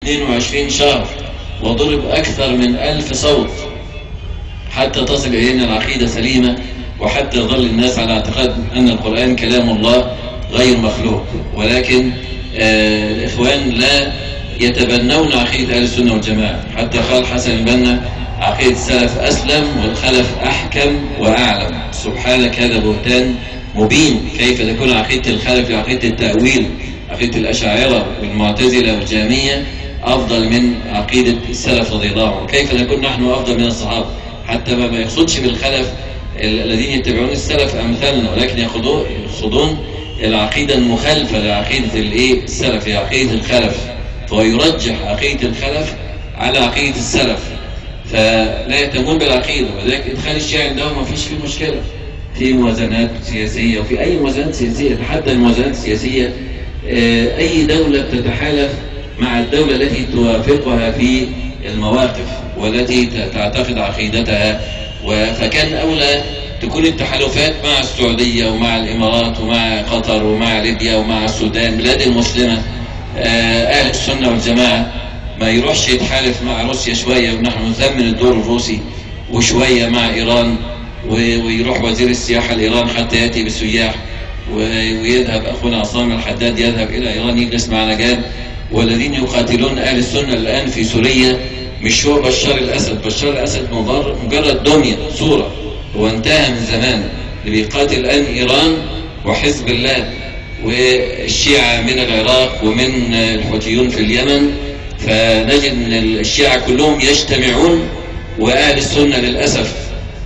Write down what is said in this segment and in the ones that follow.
22 شهر وضرب أكثر من 1000 صوت حتى تصل إلينا العقيدة سليمة، وحتى يظل الناس على اعتقاد أن القرآن كلام الله غير مخلوق. ولكن الإخوان لا يتبنون عقيدة أهل السنة والجماعة، حتى قال حسن البنا: عقيدة السلف أسلم والخلف أحكم وأعلم. سبحانك، هذا بهتان مبين. كيف تكون عقيدة الخلف عقيدة التأويل، عقيدة الأشاعرة والمعتزلة والجهمية أفضل من عقيدة السلف رضي الله عنهم؟ كيف نكون نحن أفضل من الصحابة؟ حتى ما يقصدش بالخلف الذين يتبعون السلف أمثالنا، ولكن يقصدون العقيدة المخالفة لعقيدة السلف، عقيدة الخلف، فهو يرجح عقيدة الخلف على عقيدة السلف، فلا يهتمون بالعقيدة. وذلك إدخال الشيعة عندهم ما فيش فيه مشكلة، في موازنات سياسية وفي أي موازنات سياسية، حتى الموازنات السياسية أي دولة بتتحالف مع الدولة التي توافقها في المواقف والتي تعتقد عقيدتها، فكان أولى تكون التحالفات مع السعودية ومع الإمارات ومع قطر ومع ليبيا ومع السودان، بلاد المسلمة. أهل السنة والجماعة ما يروحش يتحالف مع روسيا شوية ونحن نثمن الدور الروسي، وشوية مع إيران، ويروح وزير السياحة لإيران حتى يأتي بالسياح، ويذهب أخونا عصام الحداد يذهب إلى إيران يجلس مع نجاد. والذين يقاتلون أهل السنة الآن في سوريا مش هو بشار الأسد. بشار الأسد مجرد دمية صورة، هو انتهى من زمان. اللي بيقاتل الآن إيران وحزب الله والشيعة من العراق ومن الحوثيون في اليمن، فنجد أن الشيعة كلهم يجتمعون، وأهل السنة للأسف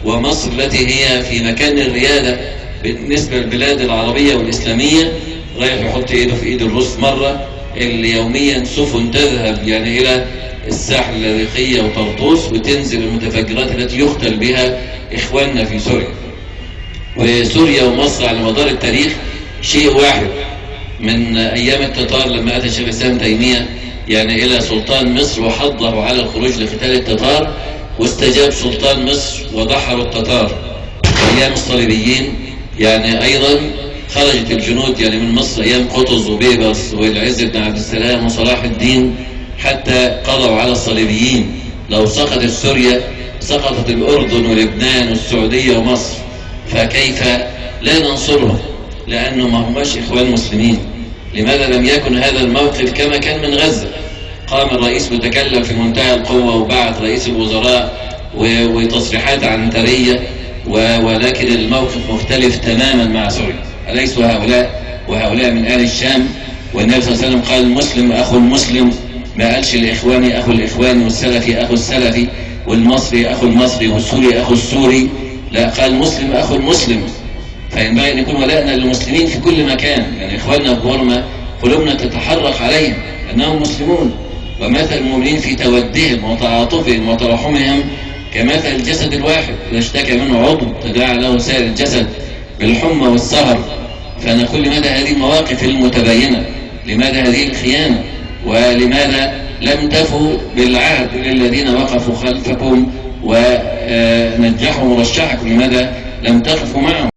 ومصر التي هي في مكان الريادة بالنسبة للبلاد العربية والإسلامية رايح يحط إيده في إيد الروس مرة. اللي يوميا سفن تذهب يعني إلى الساحل اللاذقية وطرطوس وتنزل المتفجرات التي يقتل بها إخواننا في سوريا. وسوريا ومصر على مدار التاريخ شيء واحد، من أيام التتار لما أتى شيخ الإسلام تيمية يعني إلى سلطان مصر وحضروا على الخروج لقتال التتار، واستجاب سلطان مصر ودحروا التتار. أيام الصليبيين يعني أيضا خرجت الجنود يعني من مصر أيام قطز وبيبرس والعز بن عبد السلام وصلاح الدين حتى قضوا على الصليبيين. لو سقطت سوريا سقطت الأردن ولبنان والسعودية ومصر، فكيف لا ننصرهم؟ لأنه ما هماش إخوان مسلمين. لماذا لم يكن هذا الموقف كما كان من غزة؟ قام الرئيس متكلم في منتهى القوة وبعث رئيس الوزراء وتصريحات عنترية، ولكن الموقف مختلف تماما مع سوريا. أليسوا هؤلاء من آل الشام؟ والنبي صلى الله عليه وسلم قال: المسلم أخو المسلم، ما قالش الإخواني أخو الإخواني والسلفي أخو السلفي والمصري أخو المصري والسوري أخو السوري، لا، قال المسلم أخو المسلم. فينبغي أن يكون ولائنا للمسلمين في كل مكان. يعني إخواننا في بورما قلوبنا تتحرك عليهم أنهم مسلمون، ومثل المؤمنين في تودهم وتعاطفهم وترحمهم كمثل الجسد الواحد، إذا اشتكى منه عضو تداعى له سائر الجسد بالحمى والسهر. فنقول لماذا هذه المواقف المتباينة؟ لماذا هذه الخيانة؟ ولماذا لم تفوا بالعهد للذين وقفوا خلفكم ونجحوا مرشحكم؟ لماذا لم تقفوا معهم؟